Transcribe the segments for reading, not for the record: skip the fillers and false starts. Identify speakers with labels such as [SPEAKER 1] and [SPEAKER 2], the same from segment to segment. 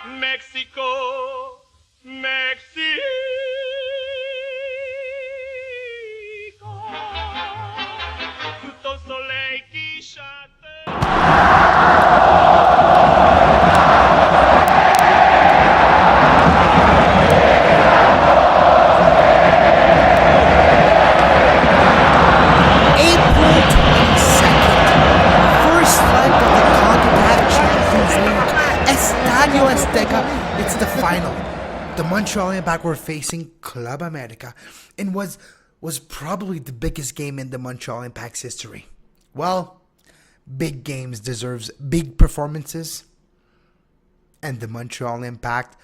[SPEAKER 1] Mexico, Mexico. Tout au soleil qui chante.
[SPEAKER 2] April 22nd, first leg of the Concacaf Champions League, Estadio Azteca. It's the final. The Montreal Impact were facing Club America, and was probably the biggest game in the Montreal Impact's history. Well, big games deserves big performances, and the Montreal Impact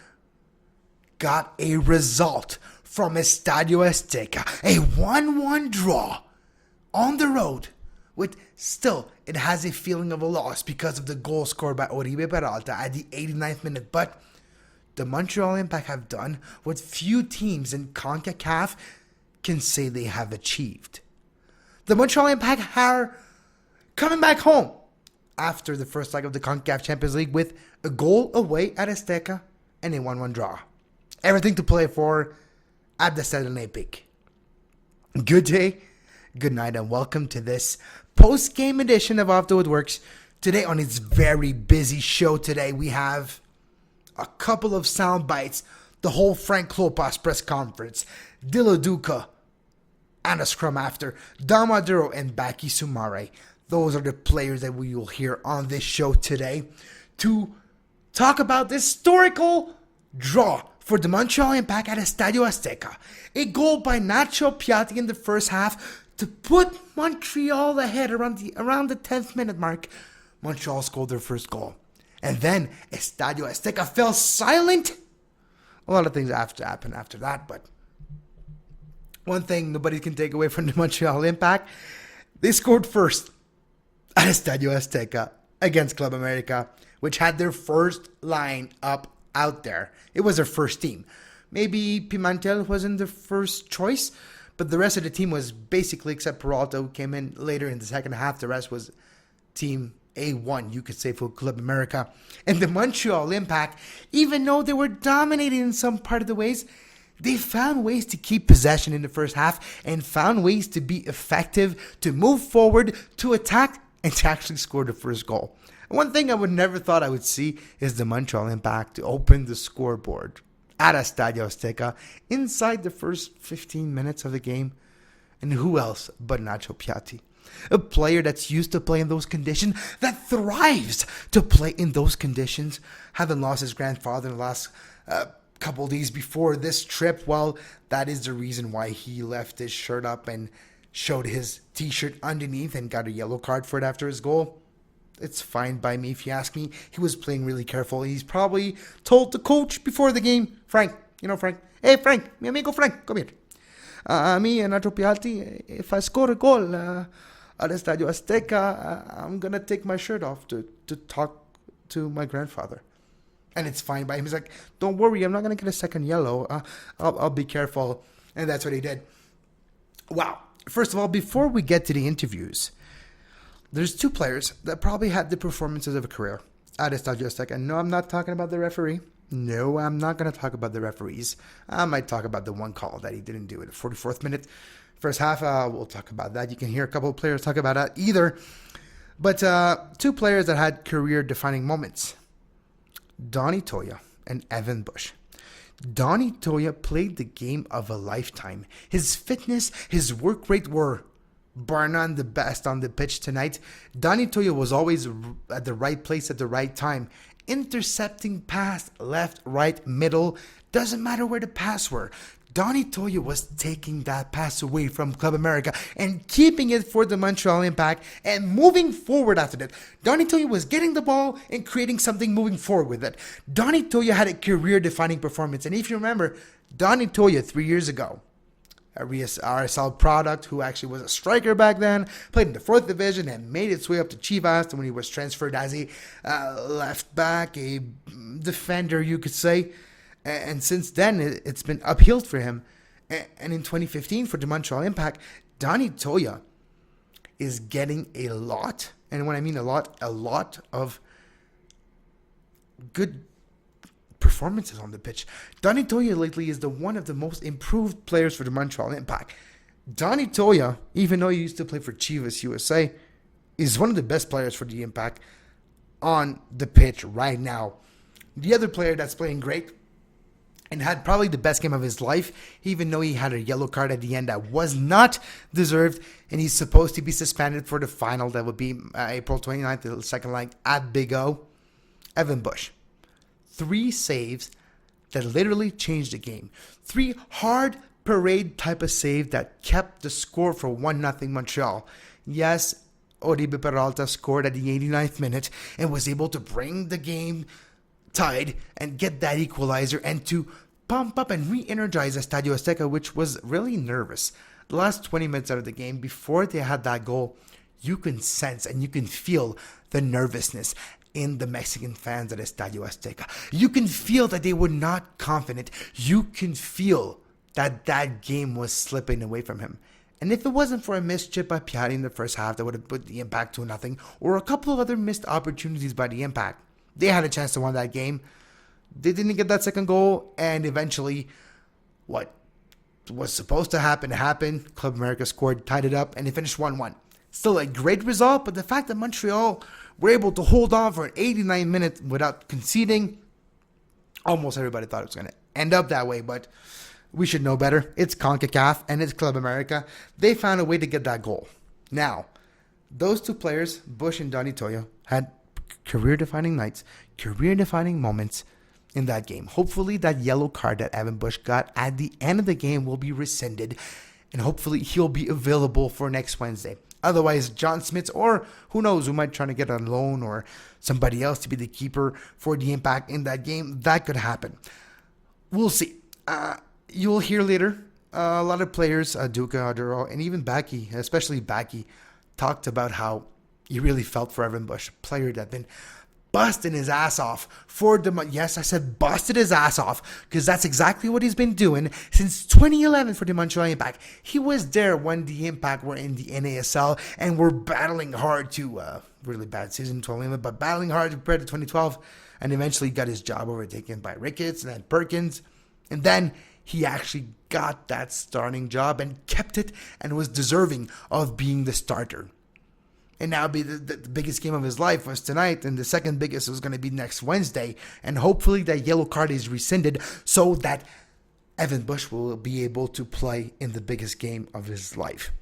[SPEAKER 2] got a result from Estadio Azteca, a 1-1 draw on the road. With still, it has a feeling of a loss because of the goal scored by Oribe Peralta at the 89th minute. But the Montreal Impact have done what few teams in Concacaf can say they have achieved. The Montreal Impact are coming back home after the first leg of the Concacaf Champions League with a goal away at Azteca and a 1-1 draw. Everything to play for at the Estadio Azteca. Good day, good night, and welcome to this post-game edition of Off the Woodworkx. Today on its very busy show today, we have a couple of sound bites, the whole Frank Klopas press conference, Dilly Duka, and a scrum after, Oduro and Baky Soumare. Those are the players that we will hear on this show today to talk about this historical draw for the Montreal Impact at Estadio Azteca. A goal by Nacho Piatti in the first half to put Montreal ahead around the 10th minute mark. Montreal scored their first goal. And then Estadio Azteca fell silent. A lot of things have to happen after that, but one thing nobody can take away from the Montreal Impact, they scored first at Estadio Azteca against Club America, which had their first line up out there. It was their first team. Maybe Pimentel wasn't the first choice, but the rest of the team was basically, except Peralta, who came in later in the second half, the rest was team A1, you could say, for Club America. And the Montreal Impact, even though they were dominating in some part of the ways, they found ways to keep possession in the first half and found ways to be effective, to move forward, to attack, and to actually score the first goal. One thing I would never thought I would see is the Montreal Impact to open the scoreboard at Estadio Azteca inside the first 15 minutes of the game. And who else but Nacho Piatti? A player that's used to play in those conditions, that thrives to play in those conditions. Having lost his grandfather in the last couple of days before this trip, well, that is the reason why he left his shirt up and showed his t-shirt underneath and got a yellow card for it after his goal. It's fine by me if you ask me. He was playing really careful. He's probably told the coach before the game, Frank, Frank. Hey, Frank, mi amigo Frank, come here. Me and Nacho Piatti, if I score a goal at Estadio Azteca, I'm going to take my shirt off to talk to my grandfather. And it's fine by him. He's like, don't worry, I'm not going to get a second yellow. I'll be careful. And that's what he did. Wow. First of all, before we get to the interviews, there's two players that probably had the performances of a career at Estadio Azteca. No, I'm not talking about the referee. No, I'm not going to talk about the referees. I might talk about the one call that he didn't do in the 44th minute. First half, we'll talk about that. You can hear a couple of players talk about that either. But two players that had career-defining moments. Donny Toia and Evan Bush. Donny Toia played the game of a lifetime. His fitness, his work rate were bar none the best on the pitch tonight. Donny Toia was always at the right place at the right time. Intercepting pass, left, right, middle. Doesn't matter where the pass were. Donny Toia was taking that pass away from Club America and keeping it for the Montreal Impact and moving forward after that. Donny Toia was getting the ball and creating something moving forward with it. Donny Toia had a career-defining performance. And if you remember, Donny Toia 3 years ago, a RSL product who actually was a striker back then, played in the 4th division and made its way up to Chivas when he was transferred as a left back, a defender, you could say. And since then, it's been uphill for him. And in 2015, for the Montreal Impact, Donny Toia is getting a lot, and when I mean a lot of good performances on the pitch. Donny Toya lately is one of the most improved players for the Montreal Impact. Donny Toya, even though he used to play for Chivas USA, is one of the best players for the Impact on the pitch right now. The other player that's playing great and had probably the best game of his life, even though he had a yellow card at the end that was not deserved, and he's supposed to be suspended for the final that would be April 29th, the second leg at Big O. Evan Bush. 3 saves that literally changed the game. 3 hard parade type of save that kept the score for 1-0 Montreal. Yes, Oribe Peralta scored at the 89th minute and was able to bring the game tied and get that equalizer and to pump up and re-energize Estadio Azteca, which was really nervous. The last 20 minutes out of the game, before they had that goal, you can sense and you can feel the nervousness in the Mexican fans at Estadio Azteca. You can feel that they were not confident. You can feel that that game was slipping away from him. And if it wasn't for a missed chip by Piatti in the first half that would have put the Impact 2-0, or a couple of other missed opportunities by the Impact, they had a chance to win that game. They didn't get that second goal, and eventually, what was supposed to happen happened. Club America scored, tied it up, and it finished 1-1. Still a great result, but the fact that Montreal were able to hold on for an 89 minutes without conceding, almost everybody thought it was going to end up that way, but we should know better. It's Concacaf and it's Club America. They found a way to get that goal. Now, those 2 players, Bush and Donny Toya, had career-defining nights, career-defining moments in that game. Hopefully that yellow card that Evan Bush got at the end of the game will be rescinded, and hopefully he'll be available for next Wednesday. Otherwise, John Smits, or who knows, who might try to get on loan or somebody else to be the keeper for the Impact in that game. That could happen. We'll see. You'll hear later, a lot of players, Duka, Oduro, and even Baky, especially Baky, talked about how he really felt for Evan Bush, a player that had been busting his ass off for the... Yes, I said busted his ass off, because that's exactly what he's been doing since 2011 for the Montreal Impact. He was there when the Impact were in the NASL and were battling hard to... really bad season, 12, but battling hard compared to 2012, and eventually got his job overtaken by Ricketts and then Perkins, and then he actually got that starting job and kept it and was deserving of being the starter. And now the biggest game of his life was tonight, and the second biggest was going to be next Wednesday. And hopefully that yellow card is rescinded so that Evan Bush will be able to play in the biggest game of his life.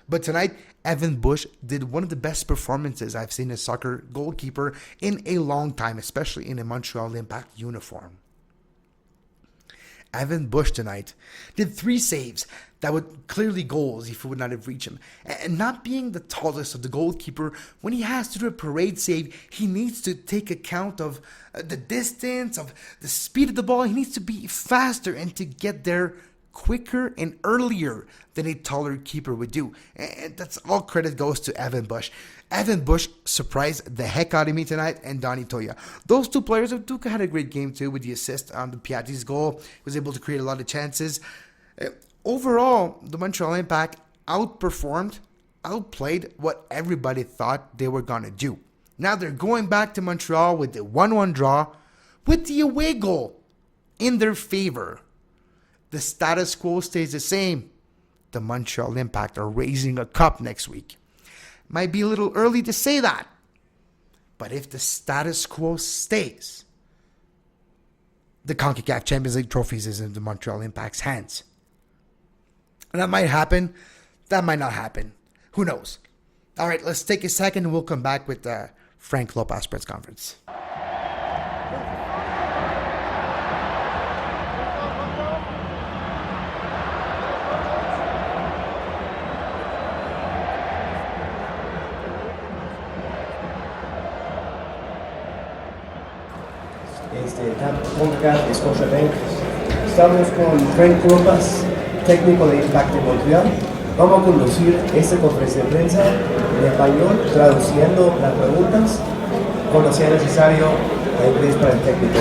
[SPEAKER 2] But tonight, Evan Bush did one of the best performances I've seen a soccer goalkeeper in a long time, especially in a Montreal Impact uniform. Evan Bush tonight did 3 saves that would clearly goals if he would not have reached him. And not being the tallest of the goalkeeper, when he has to do a parade save, he needs to take account of the distance, of the speed of the ball. He needs to be faster and to get there quicker and earlier than a taller keeper would do. And that's all credit goes to Evan Bush. Evan Bush surprised the heck out of me tonight, and Donny Toya. Those 2 players, Duka had a great game too with the assist on the Piatti's goal. He was able to create a lot of chances. Overall, the Montreal Impact outperformed, outplayed what everybody thought they were going to do. Now they're going back to Montreal with the 1-1 draw with the away goal in their favor. The status quo stays the same. The Montreal Impact are raising a cup next week. Might be a little early to say that, but if the status quo stays, the Concacaf Champions League trophies is in the Montreal Impact's hands. And that might happen. That might not happen. Who knows? All right, let's take a second and we'll come back with Frank Klopas press conference.
[SPEAKER 3] Concacaf, Scotiabank. Estamos con Frank Klopas, técnico de Impact de Montreal. Vamos a conducir esta conferencia de prensa en español, traduciendo las preguntas cuando sea necesario en inglés para el técnico.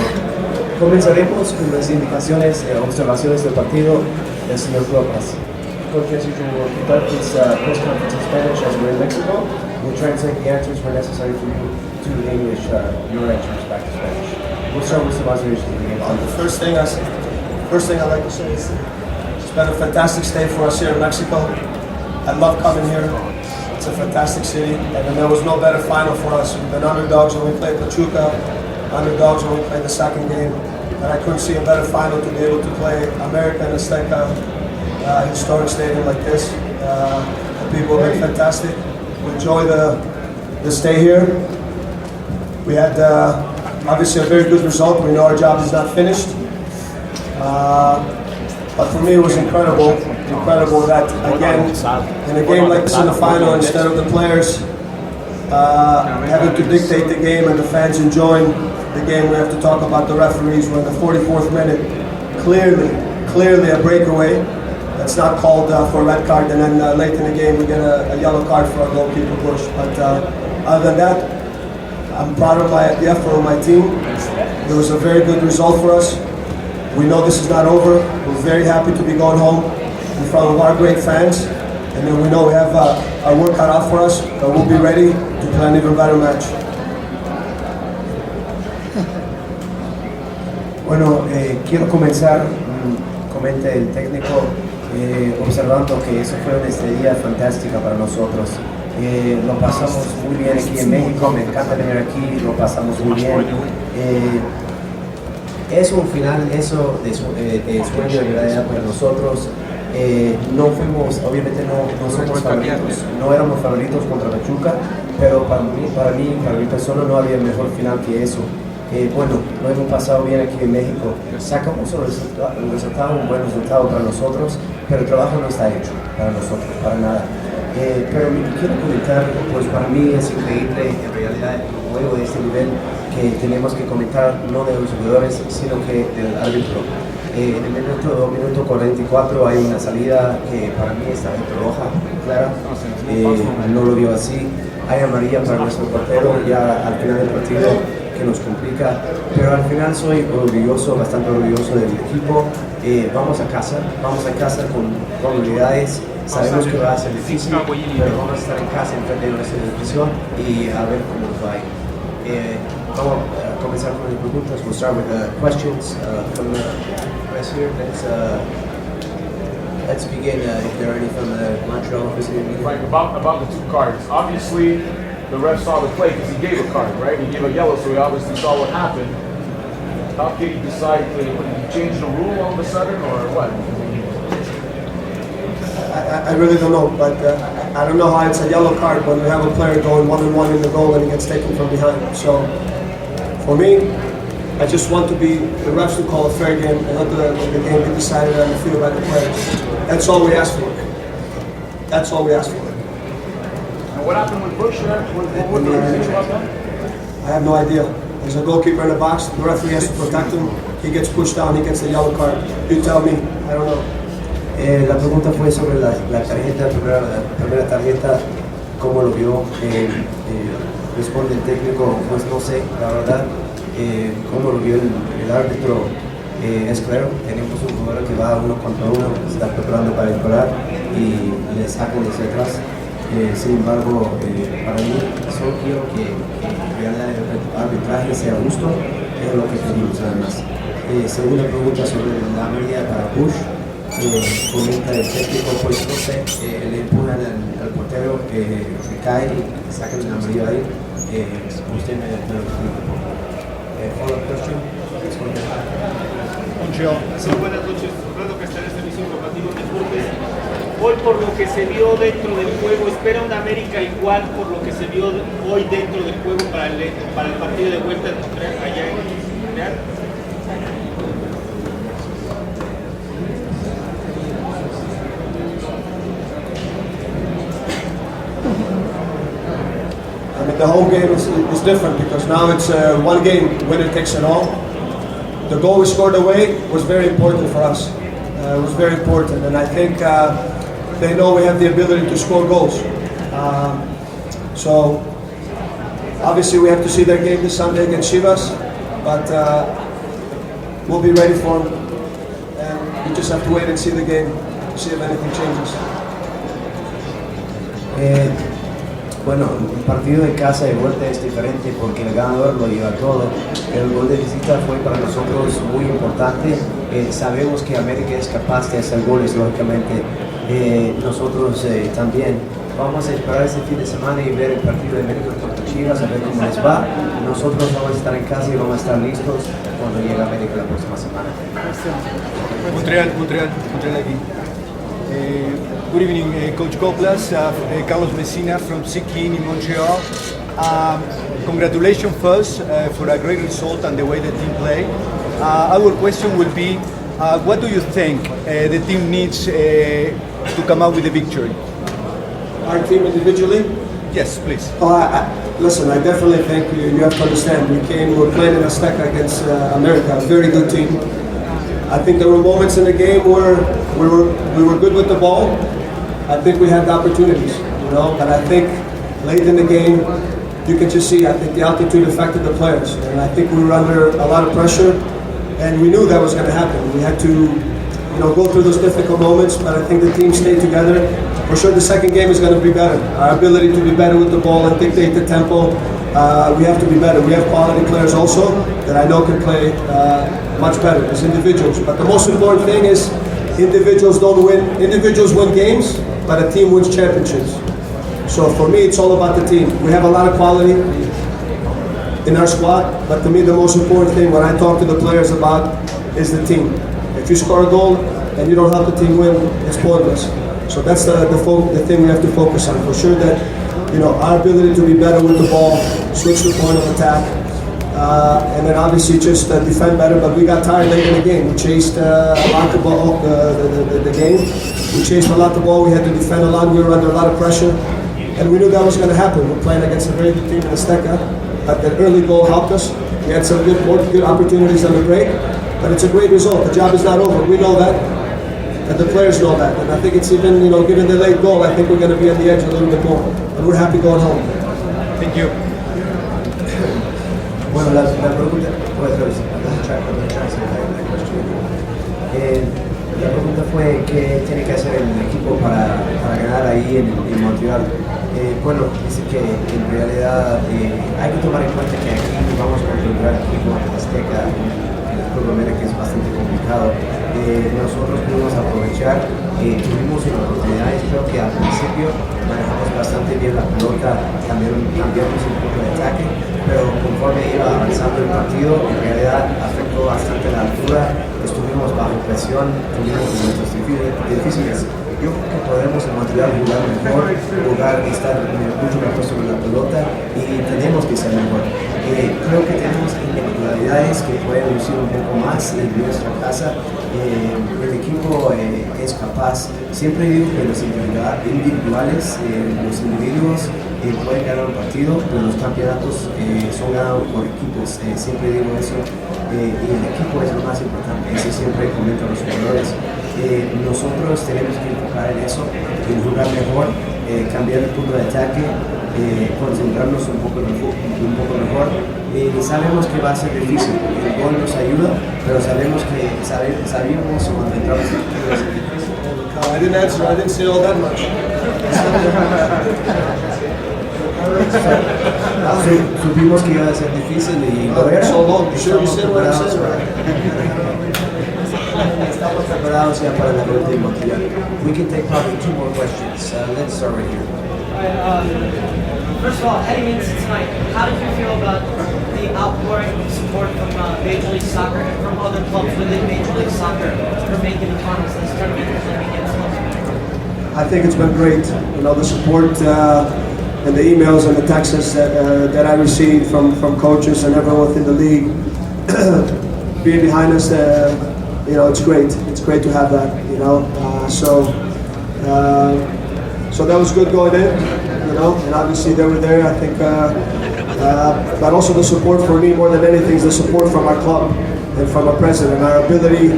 [SPEAKER 3] Comenzaremos con las indicaciones y observaciones del partido del señor Klopas. Coach, as usual, we'll conduct this press conference in Spanish as we're in Mexico. We'll translate the answers where necessary for you to English, your answers back to Spanish. We'll start with some observations of the game.
[SPEAKER 4] First thing I'd like to say is it's been a fantastic stay for us here in Mexico. I love coming here. It's a fantastic city, and there was no better final for us. We've been underdogs when we played Pachuca, underdogs when we played the second game, and I couldn't see a better final to be able to play America and Azteca, historic stadium like this. The people have been fantastic. We enjoy the stay here. We had obviously a very good result. We know our job is not finished. But for me it was incredible that again, in a game like this in the final, instead of the players having to dictate the game and the fans enjoying the game, we have to talk about the referees. We're in the 44th minute, clearly a breakaway that's not called for a red card, and then late in the game we get a yellow card for our goalkeeper push. But other than that, I'm proud of the effort of my team. It was a very good result for us. We know this is not over. We're very happy to be going home in front of our great fans. And then we know we have our work cut out for us, but we'll be ready to play an even better match.
[SPEAKER 3] Bueno, quiero comenzar, comenta el técnico, observando que eso fue una estrella fantástica para nosotros. Lo pasamos muy bien aquí en México, me encanta venir aquí, lo pasamos muy bien. Es un final eso de sueño de realidad para nosotros. No fuimos, obviamente no somos favoritos, no éramos favoritos contra Pachuca, pero para mi persona no había mejor final que eso. Bueno, lo hemos pasado bien aquí en México, sacamos un resultado, un buen resultado para nosotros, pero el trabajo no está hecho para nosotros, para nada. Pero quiero comentar, pues para mí es increíble en realidad el juego de este nivel, que tenemos que comentar no de los jugadores, sino que del árbitro. En el minuto 44 hay una salida que para mí está roja, clara, no lo vio así. Hay amarilla para nuestro portero ya al final del partido, que nos complica, pero al final soy orgulloso, bastante orgulloso del equipo. Vamos a casa con unidades. Sabemos que va a ser difícil, pero vamos a estar en casa en frente de nuestra división y a ver cómo nos va. Vamos a comenzar con las preguntas. We'll start with questions from the press here. Let's begin if there are any from the Montreal office.
[SPEAKER 5] Frank, about the two cards. Obviously, the ref saw the play because he gave a card, right? He gave a yellow, so he obviously saw what happened. How can he decide to change the rule all of a sudden, or what?
[SPEAKER 4] I really don't know, but I don't know how it's a yellow card when we have a player going 1-on-1 in the goal and he gets taken from behind. So, for me, I just want the refs to call a fair game and let the game be decided on the field by the players. That's all we ask for. That's all we ask for.
[SPEAKER 5] And what happened with Bush there? What did you say about that?
[SPEAKER 4] I have no idea. There's a goalkeeper in the box. The referee has to protect him. He gets pushed down. He gets the yellow card. You tell me. I don't know.
[SPEAKER 3] La pregunta fue sobre la tarjeta, la primera tarjeta, cómo lo vio. Responde el técnico, pues no sé, la verdad, cómo lo vio el árbitro. Es claro, tenemos un jugador que va uno contra uno, se está preparando para disparar y le sacan desde atrás. Sin embargo, para mí, solo quiero que el arbitraje sea justo, es lo que pedimos además. Segunda pregunta sobre la medida para Bush. Comenta el técnico, pues no sé, le empujan al portero, se cae y sacan la amarilla ahí. Usted me lo explica. Follow-up question.
[SPEAKER 6] Montreal. Sí, buenas noches. Fernando Castellano, servicio informativo de Deportes. Hoy, por lo que se vio dentro del juego, ¿espera una América igual por lo que se vio hoy dentro del juego para el partido de vuelta en Montreal, allá en Montreal?
[SPEAKER 4] I mean, the whole game is different because now it's one game, winner takes it all. The goal we scored away was very important for us. It was very important, and I think they know we have the ability to score goals. So obviously we have to see their game this Sunday against Chivas, but we'll be ready for them. And we just have to wait and see the game to see if anything changes.
[SPEAKER 3] Bueno, el partido de casa y vuelta es diferente porque el ganador lo lleva todo. El gol de visita fue para nosotros muy importante. Sabemos que América es capaz de hacer goles, lógicamente. Nosotros también. Vamos a esperar este fin de semana y ver el partido de América contra Chivas, a ver cómo les va. Nosotros vamos a estar en casa y vamos a estar listos cuando llegue América la próxima semana.
[SPEAKER 7] Montreal aquí. Good evening, Coach Klopas, Carlos Messina from Sikin in Montreal. Congratulations first for a great result and the way the team played. Our question will be, what do you think the team needs to come out with a victory?
[SPEAKER 4] Our team individually?
[SPEAKER 7] Yes, please.
[SPEAKER 4] Listen, I definitely think you have to understand. We're playing in Azteca against America, a very good team. I think there were moments in the game where we were good with the ball. I think we had the opportunities, but I think late in the game, you can just see, I think the altitude affected the players. And I think we were under a lot of pressure, and we knew that was going to happen. We had to go through those difficult moments, but I think the team stayed together. For sure, the second game is going to be better. Our ability to be better with the ball and dictate the tempo, we have to be better. We have quality players also that I know can play much better as individuals. But the most important thing is individuals don't win. Individuals win games, but a team wins championships. So for me, it's all about the team. We have a lot of quality in our squad, but to me, the most important thing when I talk to the players about is the team. If you score a goal and you don't help the team win, it's pointless. So that's the thing we have to focus on. For sure that our ability to be better with the ball, switch the point of attack, and then obviously just defend better. But we got tired late in the game. We chased a lot the ball, the game. We chased a lot the ball. We had to defend a lot. We were under a lot of pressure, and we knew that was going to happen. We're playing against a very good team in Azteca. But that early goal helped us. We had some good opportunities on the break, but it's a great result. The job is not over. We know that. And the players know that, and I think it's even, given the late goal, I think we're going to be on the edge a little bit more, and we're happy going home.
[SPEAKER 7] Thank you.
[SPEAKER 3] Bueno, la pregunta, la pregunta fue qué tiene que hacer el equipo para ganar ahí en Montreal. Bueno, dice que en realidad hay que tomar en cuenta que aquí vamos a encontrar equipo en Azteca, en el Club América, que es bastante complicado. Nosotros pudimos aprovechar, tuvimos oportunidades, creo que al principio manejamos bastante bien la pelota, cambiamos el punto de ataque, pero conforme iba avanzando el partido, en realidad afectó bastante la altura, estuvimos bajo presión, tuvimos momentos difíciles. Yo creo que podemos en Montreal jugar mejor, estar mucho mejor sobre la pelota y tenemos que ser mejor. Creo que tenemos individualidades que pueden lucir un poco más en nuestra casa. El equipo es capaz, siempre digo que los individuales, los individuos pueden ganar un partido, pero los campeonatos son ganados por equipos, siempre digo eso, y el equipo es lo más importante, eso siempre comentan los jugadores. Nosotros tenemos que enfocar en eso, en jugar mejor, cambiar el punto de ataque, concentrarnos un poco mejor. Sabemos que va a ser difícil, el gol nos ayuda, pero sabemos sabíamos cuando entramos en el equipo va a ser difícil.
[SPEAKER 4] I didn't answer, I didn't say all that much.
[SPEAKER 3] Supimos que iba a ser difícil y lo era. Estamos preparados ya para la vuelta de Montreal. We can take probably 2 more questions. Let's start right here.
[SPEAKER 8] First of all, heading into tonight, how did you feel about the outpouring support from Major League Soccer and from other clubs within Major League Soccer for making the finals this tournament against them?
[SPEAKER 4] I think it's been great. The support and the emails and the texts that I received from coaches and everyone within the league being behind us. It's great. It's great to have that. So that was good going in. And obviously they were there. I think, but also the support for me more than anything is the support from our club and from our president. Our ability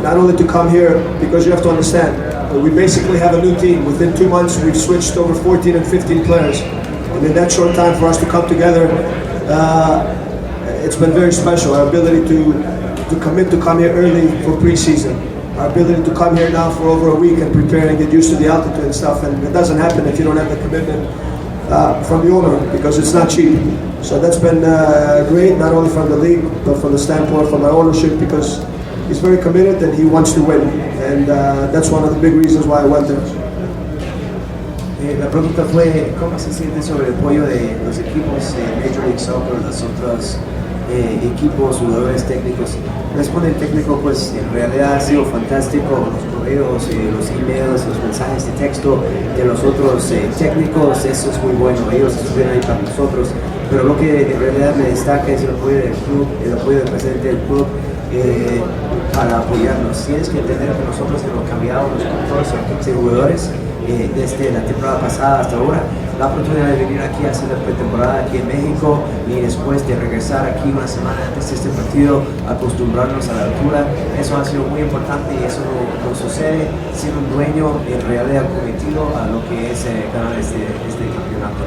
[SPEAKER 4] not only to come here, because you have to understand, we basically have a new team. Within 2 months, we've switched over 14 and 15 players. And in that short time for us to come together, it's been very special. Our ability to commit to come here early for preseason. Our ability to come here now for over a week and prepare and get used to the altitude and stuff. And it doesn't happen if you don't have the commitment from the owner because it's not cheap. So that's been great, not only from the league, but from the standpoint from our ownership because he's very committed and he wants to win. And that's one of the big reasons why I went there.
[SPEAKER 3] La pregunta fue, ¿cómo se siente sobre el apoyo de los equipos Major League Soccer, los otros equipos, jugadores técnicos? Responde el técnico, pues en realidad ha sido fantástico los correos, los emails, los mensajes de texto de los otros técnicos, eso es muy bueno, ellos estuvieron ahí para nosotros, pero lo que en realidad me destaca es el apoyo del club, el apoyo del presidente del club para apoyarnos. Tienes que entender que nosotros hemos cambiado los 14 o 15 jugadores desde la temporada pasada hasta ahora. La oportunidad de venir aquí a hacer la pretemporada aquí en México y después de regresar aquí una semana antes de este partido, acostumbrarnos a la altura, eso ha sido muy importante y eso no sucede sin un dueño en realidad comprometido a lo que es ganar este campeonato.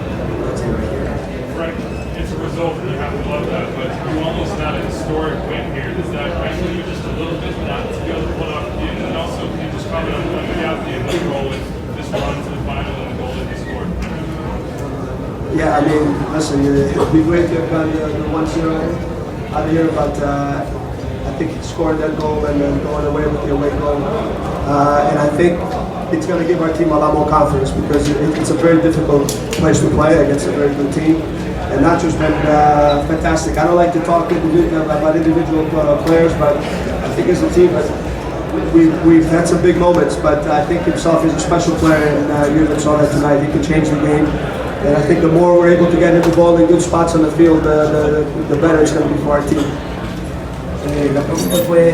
[SPEAKER 1] Frank, it's a result, and you have to love that, but you almost had a historic win here. Does that wrangle you just a little bit not to be able to pull it off at the end? And also, can you just comment on Piatti and the goal and this run to the final and the goal that he scored?
[SPEAKER 4] Yeah, I mean, listen, it would be great to have gotten the 1-0 out of here, but I think scoring that goal and then going away with the away goal. And I think it's going to give our team a lot more confidence because it's a very difficult place to play against a very good team. And Nacho's been fantastic. I don't like to talk about individual players, but I think as a team, we've had some big moments. But I think himself is a special player, and you saw that tonight. He can change the game. And I think the more we're able to get him the ball in good spots on the field, the better it's going to be for our team.
[SPEAKER 3] La pregunta fue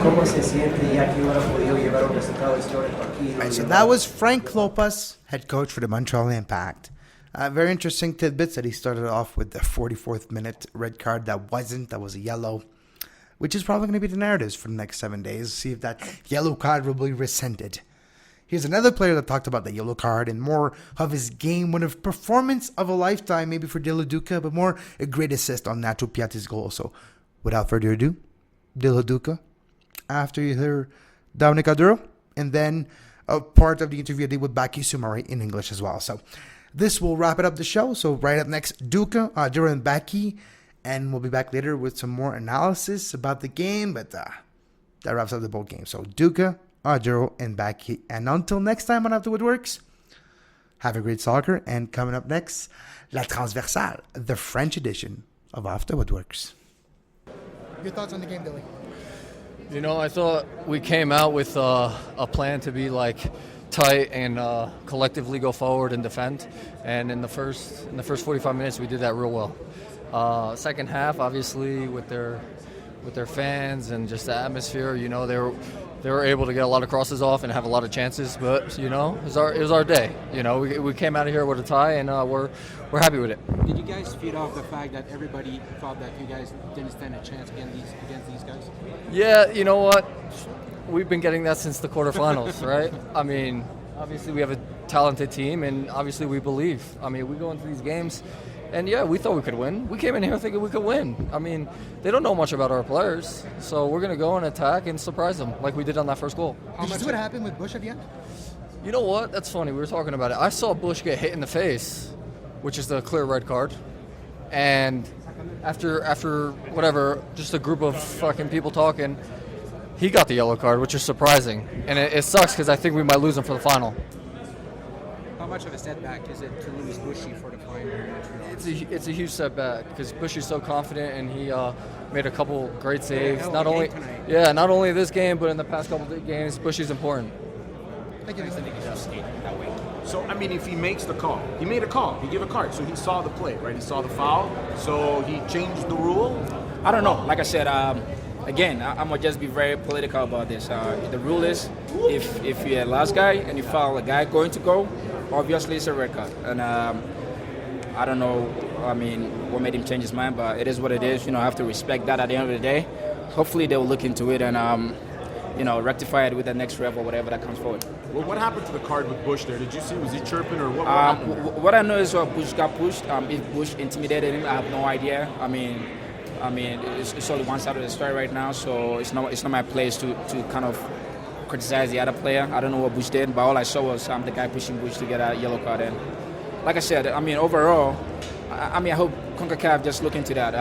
[SPEAKER 3] cómo se siente ya que hubiera podido llevar un resultado histórico aquí.
[SPEAKER 2] So that was Frank Klopas, head coach for the Montreal Impact. Very interesting tidbits that he started off with the 44th minute red card that was a yellow, which is probably going to be the narratives for the next 7 days. See if that yellow card will be rescinded. Here's another player that talked about the yellow card and more of his game, one of performance of a lifetime, maybe for Dilly Duka, but more a great assist on Nacho Piatti's goal. So without further ado, Dilly Duka, after you hear Dominic Oduro, and then a part of the interview I did with Baky Soumare in English as well. So this will wrap it up the show. So right up next, Duka, Oduro and Baky, and we'll be back later with some more analysis about the game, but that wraps up the bowl game. So Duka, Oduro and Baky, and until next time on Off the Woodworkx, have a great soccer, and coming up next, La Transversale, the French edition of Off the Woodworkx. Your thoughts on the game, Dilly?
[SPEAKER 9] You know, I thought we came out with a plan to be tight and collectively go forward and defend. And in the first 45 minutes, we did that real well. Second half, obviously, with their fans and just the atmosphere, you know, they were able to get a lot of crosses off and have a lot of chances. But you know, it was our day. You know, we came out of here with a tie, and we're happy with it.
[SPEAKER 10] Did you guys feed off the fact that everybody thought that you guys didn't stand a chance against these guys?
[SPEAKER 9] Yeah, you know what? We've been getting that since the quarterfinals, right? I mean, obviously we have a talented team, and obviously we believe. I mean, we go into these games, and yeah, we thought we could win. We came in here thinking we could win. I mean, they don't know much about our players, so we're going to go and attack and surprise them like we did on that first goal.
[SPEAKER 2] Did you see what happened with Bush at the end?
[SPEAKER 9] You know what? That's funny. We were talking about it. I saw Bush get hit in the face, which is the clear red card. And after whatever, just a group of fucking people talking, he got the yellow card, which is surprising. And it sucks because I think we might lose him for the final.
[SPEAKER 10] How much of a setback is it to lose Bushy for the final?
[SPEAKER 9] It's a huge setback because Bushy's so confident, and he made a couple great saves. Not only this game, but in the past couple of games, Bushy's important.
[SPEAKER 2] Thank you.
[SPEAKER 5] That way. So, I mean, if he makes the call, he made a call, he gave a card, so he saw the play, right? He saw the foul, so he changed the rule.
[SPEAKER 10] I don't know. Like I said, again, I'm gonna just be very political about this. The rule is, if you're a last guy and you foul a guy going to go, obviously it's a red card. And I don't know, I mean, what made him change his mind, but it is what it is. You know, I have to respect that at the end of the day. Hopefully they'll look into it and, you know, rectify it with the next ref or whatever that comes forward.
[SPEAKER 5] Well, what happened to the card with Bush there? Did you see? Was he chirping or what happened?
[SPEAKER 10] What I know is Bush got pushed. If Bush intimidated him, I have no idea. I mean, it's only one side of the story right now, so it's not my place to kind of criticize the other player. I don't know what Bush did, but all I saw was the guy pushing Bush to get a yellow card in. like I said, I mean, overall, I hope Concacaf just look into that.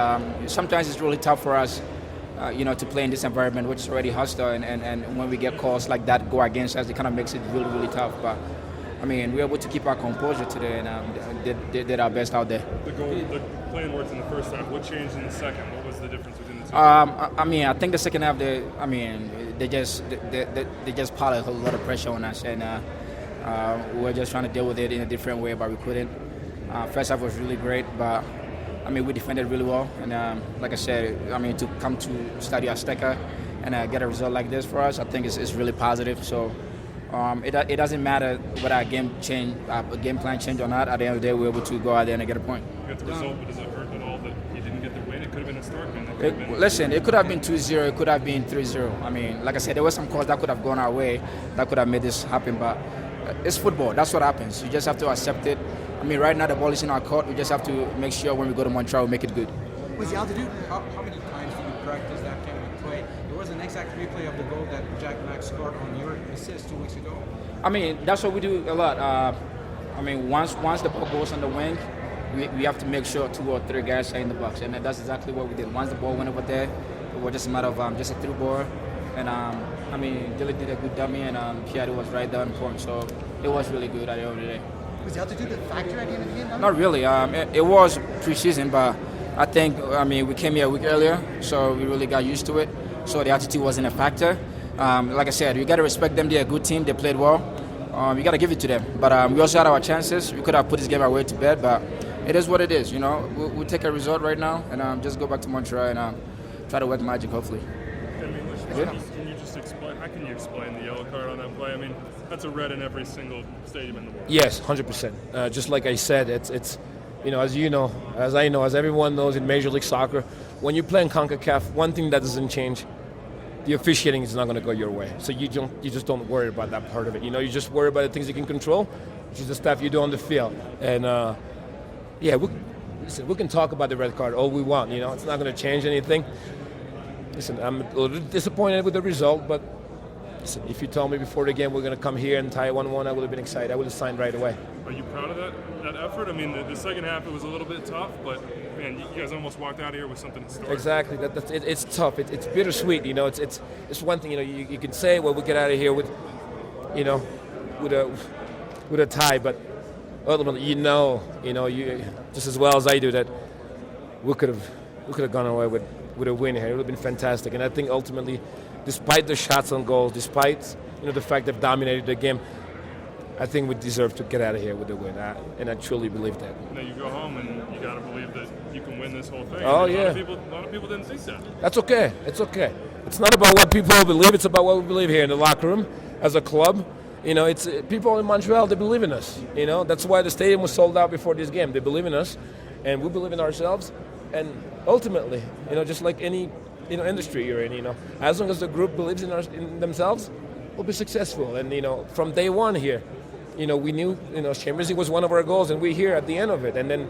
[SPEAKER 10] Sometimes it's really tough for us, to play in this environment, which is already hostile, and when we get calls like that go against us, it kind of makes it really, really tough. But I mean, we're able to keep our composure today, and did our best out there.
[SPEAKER 1] The plan worked in the first half. What changed in the second? What was the difference between the two?
[SPEAKER 10] I mean, I think the second half, they just piled a whole lot of pressure on us, and we were just trying to deal with it in a different way, but we couldn't. First half was really great, but I mean, we defended really well, and like I said, I mean, to come to Estadio Azteca and get a result like this for us, I think it's really positive. So it doesn't matter whether our game plan changed or not. At the end of the day, we're able to go out there and get a point.
[SPEAKER 1] You got the result, but does it hurt at all that you didn't get the win? It could have been a historic win.
[SPEAKER 10] Listen, it could have been 2-0, it could have been 3-0. I mean, like I said, there were some calls that could have gone our way, that could have made this happen, but it's football. That's what happens. You just have to accept it. I mean, right now the ball is in our court. We just have to make sure when we go to Montreal, we make it good.
[SPEAKER 11] Was the altitude? How many times did you practice that kind of play? There was an exact replay of the goal that Jack Max scored on your assist 2 weeks ago.
[SPEAKER 10] I mean, that's what we do a lot. I mean, once the ball goes on the wing, we have to make sure 2 or 3 guys are in the box, and that's exactly what we did. Once the ball went over there, it was just a matter of just a through ball, and I mean, Dilly did a good dummy, and Piatti was right there on point, so it was really good at the end of the day.
[SPEAKER 2] Was the altitude a factor at the end of the game?
[SPEAKER 10] Not really. It was preseason, but I think, we came here a week earlier, so we really got used to it. So the altitude wasn't a factor. Like I said, you got to respect them. They're a good team. They played well. You got to give it to them. But we also had our chances. We could have put this game away to bed, but it is what it is. We'll take a result right now and just go back to Montreal and try to work magic, hopefully.
[SPEAKER 1] Can you just explain? How can you explain the yellow card on that play? I mean, that's a red in every single stadium in the world.
[SPEAKER 12] Yes, 100%. Just like I said, it's as you know, as I know, as everyone knows in Major League Soccer, when you play in Concacaf, one thing that doesn't change, the officiating is not going to go your way. So you just don't worry about that part of it. You just worry about the things you can control, which is the stuff you do on the field. And we can talk about the red card all we want. It's not going to change anything. Listen, I'm a little disappointed with the result, but listen, if you told me before the game we're going to come here and tie 1-1, I would have been excited. I would have signed right away.
[SPEAKER 1] Are you proud of that effort? I mean, the second half it was a little bit tough, but man, you guys almost walked out of here with something historic.
[SPEAKER 12] Exactly. It's tough. It's bittersweet. It's one thing. You can say, well, we get out of here with a tie, but ultimately, you just as well as I do that we could have gone away with a win here. It would have been fantastic. And I think ultimately, despite the shots on goals, despite the fact they've dominated the game, I think we deserve to get out of here with a win. And I truly believe that.
[SPEAKER 1] Now you go home and you got to believe that you can win this whole thing.
[SPEAKER 12] Oh,
[SPEAKER 1] A lot of people didn't think that.
[SPEAKER 12] That's okay. It's okay. It's not about what people believe. It's about what we believe here in the locker room as a club. It's people in Montreal. They believe in us. That's why the stadium was sold out before this game. They believe in us, and we believe in ourselves. And ultimately, just like any industry you're in, as long as the group believes in themselves, we'll be successful. And from day one here, we knew Champions League was one of our goals, and we're here at the end of it. And then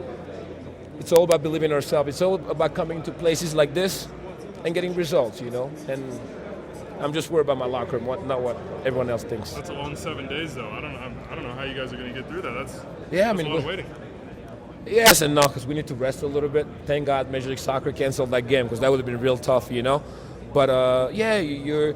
[SPEAKER 12] it's all about believing in ourselves. It's all about coming to places like this and getting results. And I'm just worried about my locker room, not what everyone else thinks.
[SPEAKER 1] That's a long 7 days, though. I don't know how you guys are going to get through that. That's
[SPEAKER 12] a
[SPEAKER 1] lot of waiting.
[SPEAKER 12] Yes and no, because we need to rest a little bit. Thank God Major League Soccer canceled that game because that would have been real tough, But you're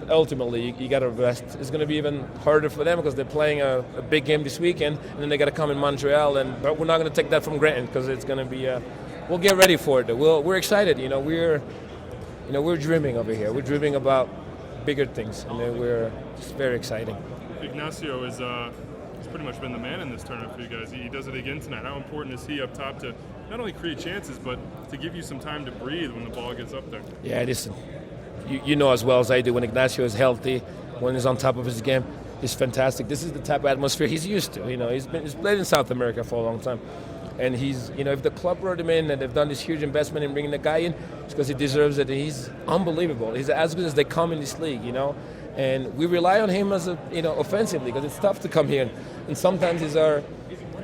[SPEAKER 12] ultimately you got to rest. It's going to be even harder for them because they're playing a big game this weekend, and then they got to come in Montreal. But we're not going to take that from granted because it's going to be. We'll get ready for it. We're excited. We're dreaming over here. We're dreaming about bigger things, and we're just very exciting.
[SPEAKER 1] Ignacio is. He's pretty much been the man in this tournament for you guys. He does it again tonight. How important is he up top to not only create chances, but to give you some time to breathe when the ball gets up there?
[SPEAKER 12] Yeah, listen, you know as well as I do, when Ignacio is healthy, when he's on top of his game, he's fantastic. This is the type of atmosphere he's used to. He's played in South America for a long time. And he's, if the club brought him in and they've done this huge investment in bringing the guy in, it's because he deserves it. He's unbelievable. He's as good as they come in this league, And we rely on him as offensively because it's tough to come here. And sometimes he's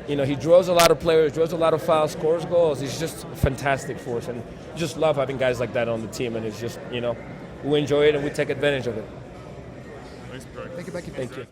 [SPEAKER 12] he draws a lot of players, draws a lot of fouls, scores goals. He's just fantastic for us. And we just love having guys like that on the team. And it's just, we enjoy it and we take advantage of it.
[SPEAKER 1] Thanks, Greg.
[SPEAKER 2] Thank you, Becky.
[SPEAKER 12] Thank you.